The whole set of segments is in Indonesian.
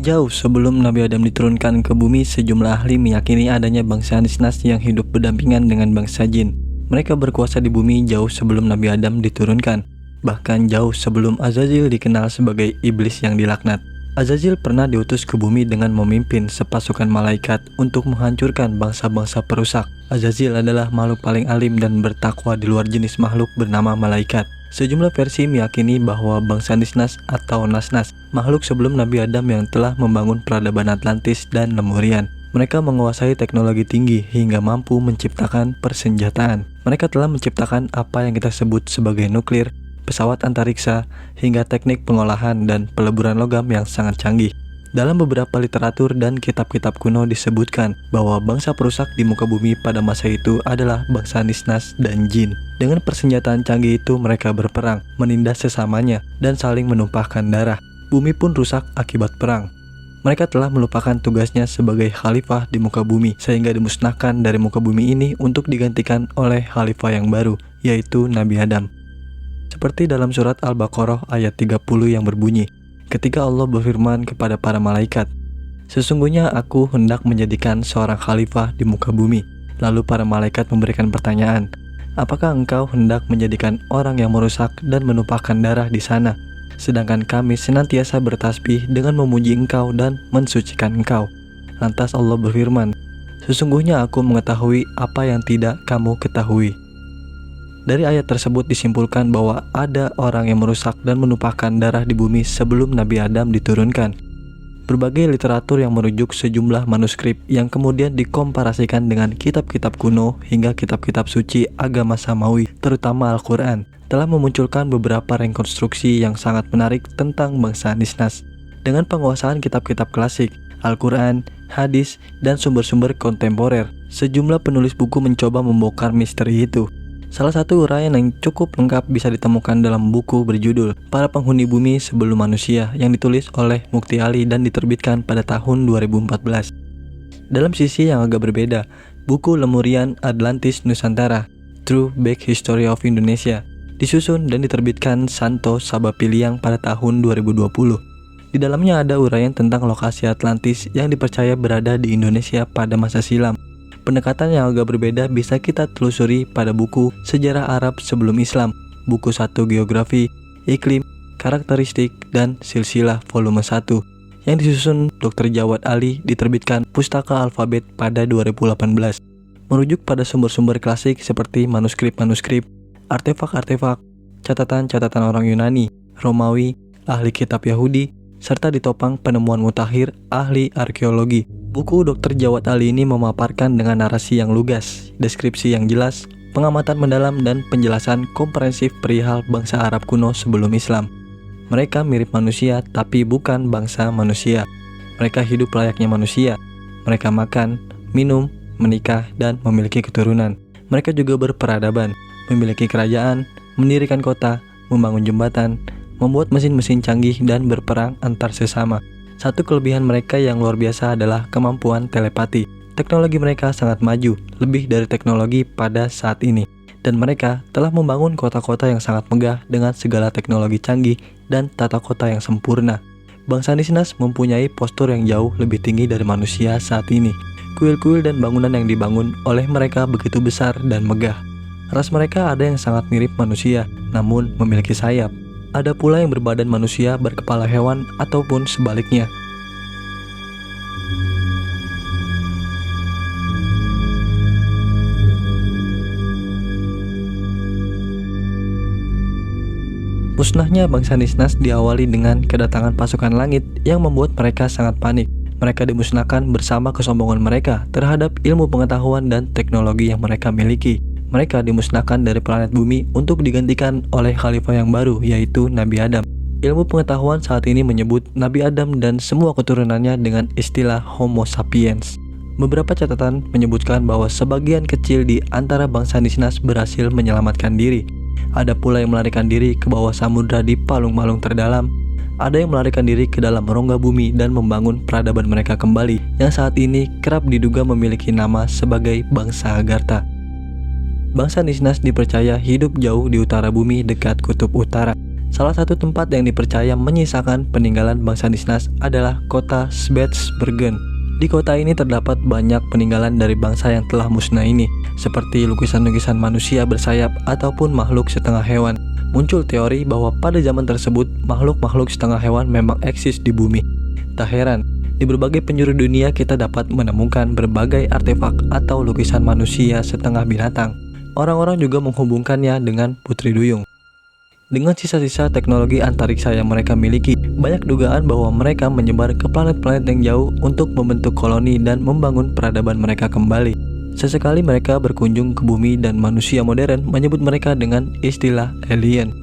Jauh sebelum Nabi Adam diturunkan ke bumi, sejumlah ahli meyakini adanya bangsa Nisnas yang hidup berdampingan dengan bangsa jin. Mereka berkuasa di bumi jauh sebelum Nabi Adam diturunkan, bahkan jauh sebelum Azazil dikenal sebagai iblis yang dilaknat. Azazil pernah diutus ke bumi dengan memimpin sepasukan malaikat untuk menghancurkan bangsa-bangsa perusak. Azazil adalah makhluk paling alim dan bertakwa di luar jenis makhluk bernama malaikat. Sejumlah versi meyakini bahwa bangsa Nisnas atau Nasnas, makhluk sebelum Nabi Adam yang telah membangun peradaban Atlantis dan Lemurian. Mereka menguasai teknologi tinggi hingga mampu menciptakan persenjataan. Mereka telah menciptakan apa yang kita sebut sebagai nuklir, pesawat antariksa, hingga teknik pengolahan dan peleburan logam yang sangat canggih. Dalam beberapa literatur dan kitab-kitab kuno disebutkan bahwa bangsa perusak di muka bumi pada masa itu adalah bangsa Nisnas dan jin. Dengan persenjataan canggih itu mereka berperang, menindas sesamanya, dan saling menumpahkan darah. Bumi pun rusak akibat perang. Mereka telah melupakan tugasnya sebagai khalifah di muka bumi, sehingga dimusnahkan dari muka bumi ini untuk digantikan oleh khalifah yang baru, yaitu Nabi Adam. Seperti dalam surat Al-Baqarah ayat 30 yang berbunyi, ketika Allah berfirman kepada para malaikat, "Sesungguhnya aku hendak menjadikan seorang khalifah di muka bumi." Lalu para malaikat memberikan pertanyaan, "Apakah engkau hendak menjadikan orang yang merusak dan menumpahkan darah di sana? Sedangkan kami senantiasa bertasbih dengan memuji engkau dan mensucikan engkau." Lantas Allah berfirman, "Sesungguhnya aku mengetahui apa yang tidak kamu ketahui." Dari ayat tersebut disimpulkan bahwa ada orang yang merusak dan menumpahkan darah di bumi sebelum Nabi Adam diturunkan. Berbagai literatur yang merujuk sejumlah manuskrip yang kemudian dikomparasikan dengan kitab-kitab kuno hingga kitab-kitab suci agama Samawi, terutama Al-Quran, telah memunculkan beberapa rekonstruksi yang sangat menarik tentang bangsa Nisnas. Dengan penguasaan kitab-kitab klasik, Al-Quran, hadis, dan sumber-sumber kontemporer, sejumlah penulis buku mencoba membongkar misteri itu. Salah satu uraian yang cukup lengkap bisa ditemukan dalam buku berjudul Para Penghuni Bumi Sebelum Manusia yang ditulis oleh Mukti Ali dan diterbitkan pada tahun 2014. Dalam sisi yang agak berbeda, buku Lemurian Atlantis Nusantara, True Back History of Indonesia, disusun dan diterbitkan Santo Sabapiliang pada tahun 2020. Di dalamnya ada uraian tentang lokasi Atlantis yang dipercaya berada di Indonesia pada masa silam. Pendekatan yang agak berbeda bisa kita telusuri pada buku Sejarah Arab Sebelum Islam, buku 1 Geografi, Iklim, Karakteristik, dan Silsilah volume 1 yang disusun Dr. Jawad Ali, diterbitkan Pustaka Alfabet pada 2018. Merujuk pada sumber-sumber klasik seperti manuskrip-manuskrip, artefak-artefak, catatan-catatan orang Yunani, Romawi, ahli kitab Yahudi, serta ditopang penemuan mutakhir ahli arkeologi. Buku Dr. Jawad Ali ini memaparkan dengan narasi yang lugas, deskripsi yang jelas, pengamatan mendalam, dan penjelasan komprehensif perihal bangsa Arab kuno sebelum Islam. Mereka mirip manusia tapi bukan bangsa manusia. Mereka hidup layaknya manusia. Mereka makan, minum, menikah, dan memiliki keturunan. Mereka juga berperadaban, memiliki kerajaan, mendirikan kota, membangun jembatan, membuat mesin-mesin canggih, dan berperang antar sesama. Satu kelebihan mereka yang luar biasa adalah kemampuan telepati. Teknologi mereka sangat maju, lebih dari teknologi pada saat ini. Dan mereka telah membangun kota-kota yang sangat megah dengan segala teknologi canggih dan tata kota yang sempurna. Bangsa Nisnas mempunyai postur yang jauh lebih tinggi dari manusia saat ini. Kuil-kuil dan bangunan yang dibangun oleh mereka begitu besar dan megah. Ras mereka ada yang sangat mirip manusia, namun memiliki sayap. Ada pula yang berbadan manusia berkepala hewan ataupun sebaliknya. Musnahnya bangsa Nisnas diawali dengan kedatangan pasukan langit yang membuat mereka sangat panik. Mereka dimusnahkan bersama kesombongan mereka terhadap ilmu pengetahuan dan teknologi yang mereka miliki. Mereka dimusnahkan dari planet bumi untuk digantikan oleh khalifah yang baru, yaitu Nabi Adam. Ilmu pengetahuan saat ini menyebut Nabi Adam dan semua keturunannya dengan istilah Homo sapiens. Beberapa catatan menyebutkan bahwa sebagian kecil di antara bangsa Nisnas berhasil menyelamatkan diri. Ada pula yang melarikan diri ke bawah samudra di palung-palung terdalam. Ada yang melarikan diri ke dalam rongga bumi dan membangun peradaban mereka kembali, yang saat ini kerap diduga memiliki nama sebagai bangsa Agartha. Bangsa Nisnas dipercaya hidup jauh di utara bumi dekat kutub utara. Salah satu tempat yang dipercaya menyisakan peninggalan bangsa Nisnas adalah kota Spitsbergen. Di kota ini terdapat banyak peninggalan dari bangsa yang telah musnah ini, seperti lukisan-lukisan manusia bersayap ataupun makhluk setengah hewan. Muncul teori bahwa pada zaman tersebut makhluk-makhluk setengah hewan memang eksis di bumi. Tak heran, di berbagai penjuru dunia kita dapat menemukan berbagai artefak atau lukisan manusia setengah binatang. Orang-orang juga menghubungkannya dengan Putri Duyung. Dengan sisa-sisa teknologi antariksa yang mereka miliki, banyak dugaan bahwa mereka menyebar ke planet-planet yang jauh untuk membentuk koloni dan membangun peradaban mereka kembali. Sesekali mereka berkunjung ke bumi dan manusia modern menyebut mereka dengan istilah alien.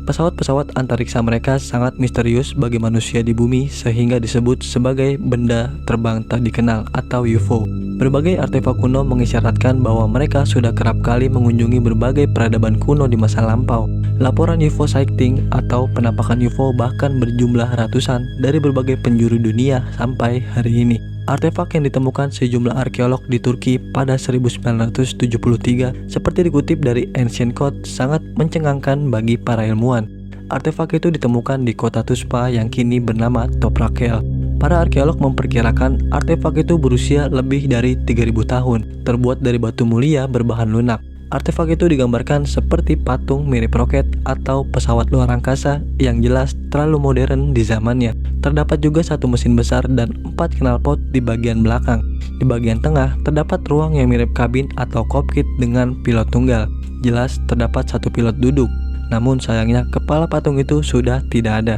Pesawat-pesawat antariksa mereka sangat misterius bagi manusia di bumi sehingga disebut sebagai benda terbang tak dikenal atau UFO. Berbagai artefak kuno mengisyaratkan bahwa mereka sudah kerap kali mengunjungi berbagai peradaban kuno di masa lampau. Laporan UFO sighting atau penampakan UFO bahkan berjumlah ratusan dari berbagai penjuru dunia sampai hari ini. Artefak yang ditemukan sejumlah arkeolog di Turki pada 1973 seperti dikutip dari Ancient Code sangat mencengangkan bagi para ilmuwan. Artefak itu ditemukan di kota Tuspa yang kini bernama Toprakel. Para arkeolog memperkirakan artefak itu berusia lebih dari 3000 tahun, terbuat dari batu mulia berbahan lunak. Artefak itu digambarkan seperti patung mirip roket atau pesawat luar angkasa yang jelas terlalu modern di zamannya. Terdapat juga satu mesin besar dan 4 knalpot di bagian belakang. Di bagian tengah terdapat ruang yang mirip kabin atau kokpit dengan pilot tunggal. Jelas terdapat satu pilot duduk, namun sayangnya kepala patung itu sudah tidak ada.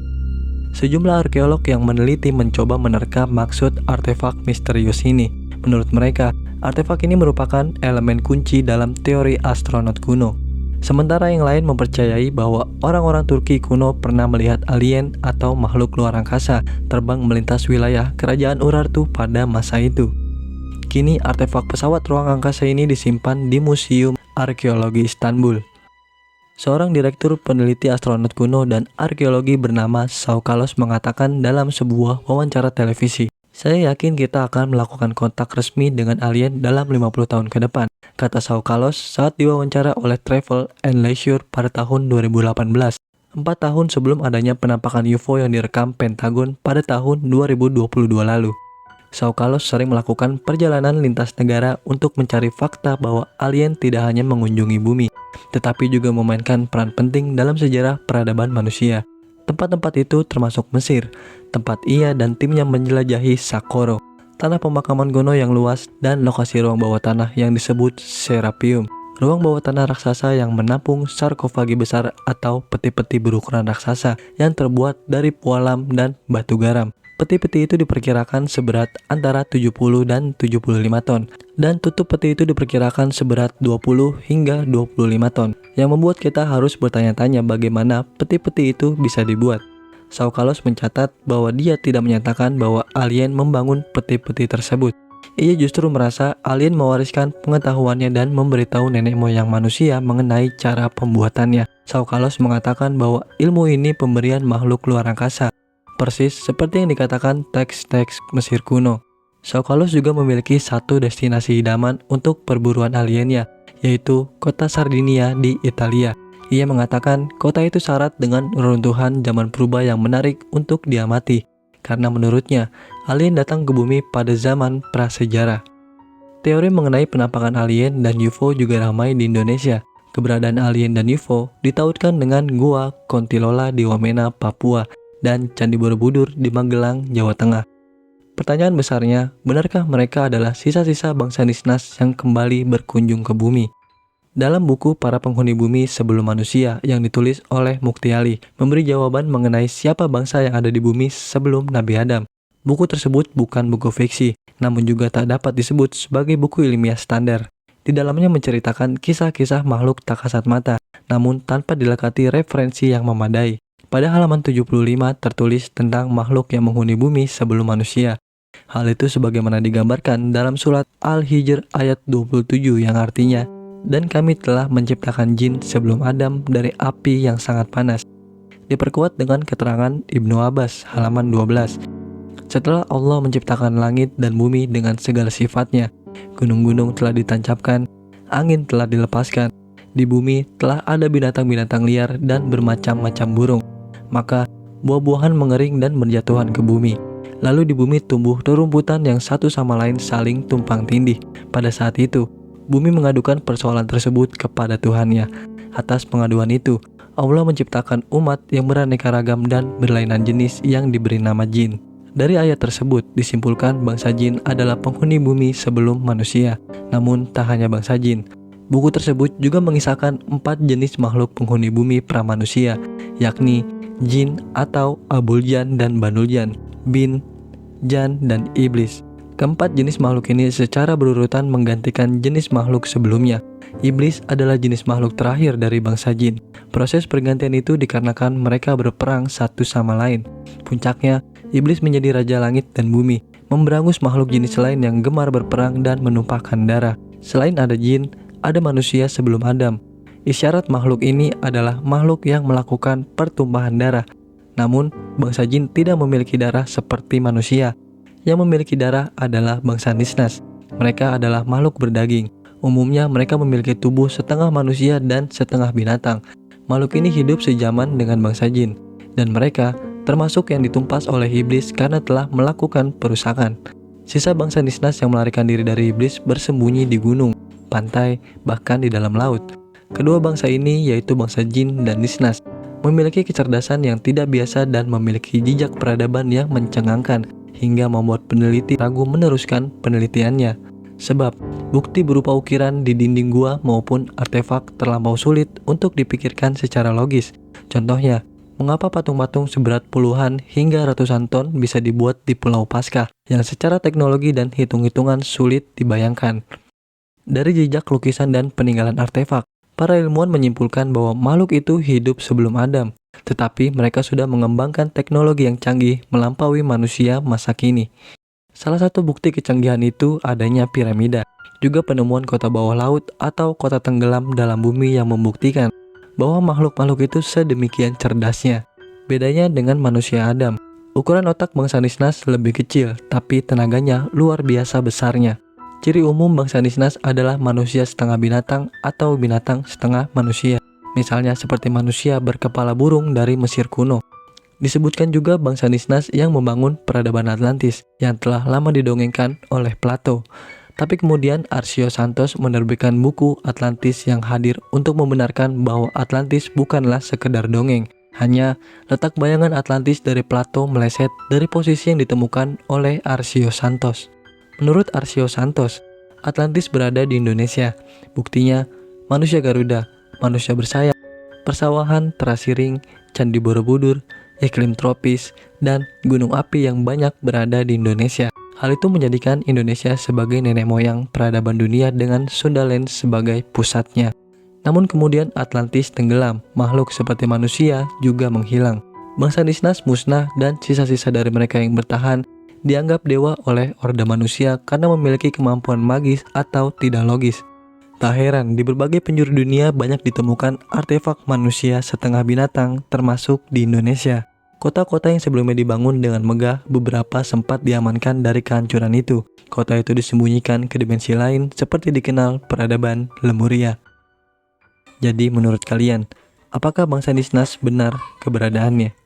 Sejumlah arkeolog yang meneliti mencoba menerka maksud artefak misterius ini. Menurut mereka, artefak ini merupakan elemen kunci dalam teori astronot kuno. Sementara yang lain mempercayai bahwa orang-orang Turki kuno pernah melihat alien atau makhluk luar angkasa terbang melintas wilayah kerajaan Urartu pada masa itu. Kini artefak pesawat ruang angkasa ini disimpan di Museum Arkeologi Istanbul. Seorang direktur peneliti astronot kuno dan arkeologi bernama Saukalos mengatakan dalam sebuah wawancara televisi, "Saya yakin kita akan melakukan kontak resmi dengan alien dalam 50 tahun ke depan," kata Saukalos saat diwawancara oleh Travel and Leisure pada tahun 2018, 4 tahun sebelum adanya penampakan UFO yang direkam Pentagon pada tahun 2022 lalu. Saukalos sering melakukan perjalanan lintas negara untuk mencari fakta bahwa alien tidak hanya mengunjungi bumi, tetapi juga memainkan peran penting dalam sejarah peradaban manusia. Tempat-tempat itu termasuk Mesir, tempat ia dan timnya menjelajahi Saqqara, tanah pemakaman kuno yang luas, dan lokasi ruang bawah tanah yang disebut Serapeum, ruang bawah tanah raksasa yang menampung sarkofagi besar atau peti-peti berukuran raksasa yang terbuat dari pualam dan batu garam. Peti-peti itu diperkirakan seberat antara 70 dan 75 ton, dan tutup peti itu diperkirakan seberat 20 hingga 25 ton, yang membuat kita harus bertanya-tanya bagaimana peti-peti itu bisa dibuat. Saukalos mencatat bahwa dia tidak menyatakan bahwa alien membangun peti-peti tersebut. Ia justru merasa alien mewariskan pengetahuannya dan memberitahu nenek moyang manusia mengenai cara pembuatannya. Saukalos mengatakan bahwa ilmu ini pemberian makhluk luar angkasa, persis seperti yang dikatakan teks-teks Mesir kuno. Saukalos juga memiliki satu destinasi idaman untuk perburuan aliennya, yaitu kota Sardinia di Italia. Ia mengatakan kota itu syarat dengan reruntuhan zaman purba yang menarik untuk diamati, karena menurutnya alien datang ke bumi pada zaman prasejarah. Teori mengenai penampakan alien dan UFO juga ramai di Indonesia. Keberadaan alien dan UFO ditautkan dengan Gua Kontilola di Wamena, Papua, dan Candi Borobudur di Magelang, Jawa Tengah. Pertanyaan besarnya, benarkah mereka adalah sisa-sisa bangsa Nisnas yang kembali berkunjung ke bumi? Dalam buku Para Penghuni Bumi Sebelum Manusia yang ditulis oleh Mukti Ali, memberi jawaban mengenai siapa bangsa yang ada di bumi sebelum Nabi Adam. Buku tersebut bukan buku fiksi, namun juga tak dapat disebut sebagai buku ilmiah standar. Di dalamnya menceritakan kisah-kisah makhluk tak kasat mata, namun tanpa dilekati referensi yang memadai. Pada halaman 75 tertulis tentang makhluk yang menghuni bumi sebelum manusia. Hal itu sebagaimana digambarkan dalam surat Al-Hijr ayat 27 yang artinya, "Dan kami telah menciptakan jin sebelum Adam dari api yang sangat panas." Diperkuat dengan keterangan Ibnu Abbas halaman 12. Setelah Allah menciptakan langit dan bumi dengan segala sifatnya, gunung-gunung telah ditancapkan, angin telah dilepaskan, di bumi telah ada binatang-binatang liar dan bermacam-macam burung. maka buah-buahan mengering dan berjatuhan ke bumi. Lalu di bumi tumbuh rerumputan yang satu sama lain saling tumpang tindih. Pada saat itu, bumi mengadukan persoalan tersebut kepada Tuhannya. Atas pengaduan itu, Allah menciptakan umat yang beraneka ragam dan berlainan jenis yang diberi nama jin. Dari ayat tersebut disimpulkan bangsa jin adalah penghuni bumi sebelum manusia. Namun tak hanya bangsa jin. Buku tersebut juga mengisahkan 4 jenis makhluk penghuni bumi pramanusia, yakni jin atau Abul Jan dan Banul Jan, bin, jan, dan iblis. Keempat jenis makhluk ini secara berurutan menggantikan jenis makhluk sebelumnya. Iblis adalah jenis makhluk terakhir dari bangsa jin. Proses pergantian itu dikarenakan mereka berperang satu sama lain. Puncaknya, iblis menjadi raja langit dan bumi, memberangus makhluk jenis lain yang gemar berperang dan menumpahkan darah. Selain ada jin, ada manusia sebelum Adam. Isyarat makhluk ini adalah makhluk yang melakukan pertumpahan darah. Namun, bangsa jin tidak memiliki darah seperti manusia. Yang memiliki darah adalah bangsa Nisnas. Mereka adalah makhluk berdaging. Umumnya mereka memiliki tubuh setengah manusia dan setengah binatang. Makhluk ini hidup sejaman dengan bangsa jin. Dan mereka termasuk yang ditumpas oleh iblis karena telah melakukan perusakan. Sisa bangsa Nisnas yang melarikan diri dari iblis bersembunyi di gunung, pantai, bahkan di dalam laut. Kedua bangsa ini, yaitu bangsa jin dan Nisnas, memiliki kecerdasan yang tidak biasa dan memiliki jejak peradaban yang mencengangkan, hingga membuat peneliti ragu meneruskan penelitiannya. Sebab, bukti berupa ukiran di dinding gua maupun artefak terlampau sulit untuk dipikirkan secara logis. Contohnya, mengapa patung-patung seberat puluhan hingga ratusan ton bisa dibuat di Pulau Paskah, yang secara teknologi dan hitung-hitungan sulit dibayangkan. Dari jejak lukisan dan peninggalan artefak, para ilmuwan menyimpulkan bahwa makhluk itu hidup sebelum Adam. Tetapi mereka sudah mengembangkan teknologi yang canggih melampaui manusia masa kini. Salah satu bukti kecanggihan itu adanya piramida, juga penemuan kota bawah laut atau kota tenggelam dalam bumi yang membuktikan bahwa makhluk-makhluk itu sedemikian cerdasnya. Bedanya dengan manusia Adam, ukuran otak bangsa Nisnas lebih kecil, tapi tenaganya luar biasa besarnya. Ciri umum bangsa Nisnas adalah manusia setengah binatang atau binatang setengah manusia. Misalnya seperti manusia berkepala burung dari Mesir kuno. Disebutkan juga bangsa Nisnas yang membangun peradaban Atlantis yang telah lama didongengkan oleh Plato. Tapi kemudian Arsio Santos menerbitkan buku Atlantis yang hadir untuk membenarkan bahwa Atlantis bukanlah sekedar dongeng. Hanya letak bayangan Atlantis dari Plato meleset dari posisi yang ditemukan oleh Arsio Santos. Menurut Arsio Santos, Atlantis berada di Indonesia. Buktinya, manusia Garuda, manusia bersayap, persawahan terasiring, Candi Borobudur, iklim tropis, dan gunung api yang banyak berada di Indonesia. Hal itu menjadikan Indonesia sebagai nenek moyang peradaban dunia dengan Sundaland sebagai pusatnya. Namun kemudian Atlantis tenggelam, makhluk seperti manusia juga menghilang. Bangsa Nisnas musnah dan sisa-sisa dari mereka yang bertahan dianggap dewa oleh Orde manusia karena memiliki kemampuan magis atau tidak logis. Tak heran, di berbagai penjuru dunia banyak ditemukan artefak manusia setengah binatang, termasuk di Indonesia. Kota-kota yang sebelumnya dibangun dengan megah, beberapa sempat diamankan dari kehancuran itu. Kota itu disembunyikan ke dimensi lain, seperti dikenal peradaban Lemuria. Jadi menurut kalian, apakah bangsa Nisnas benar keberadaannya?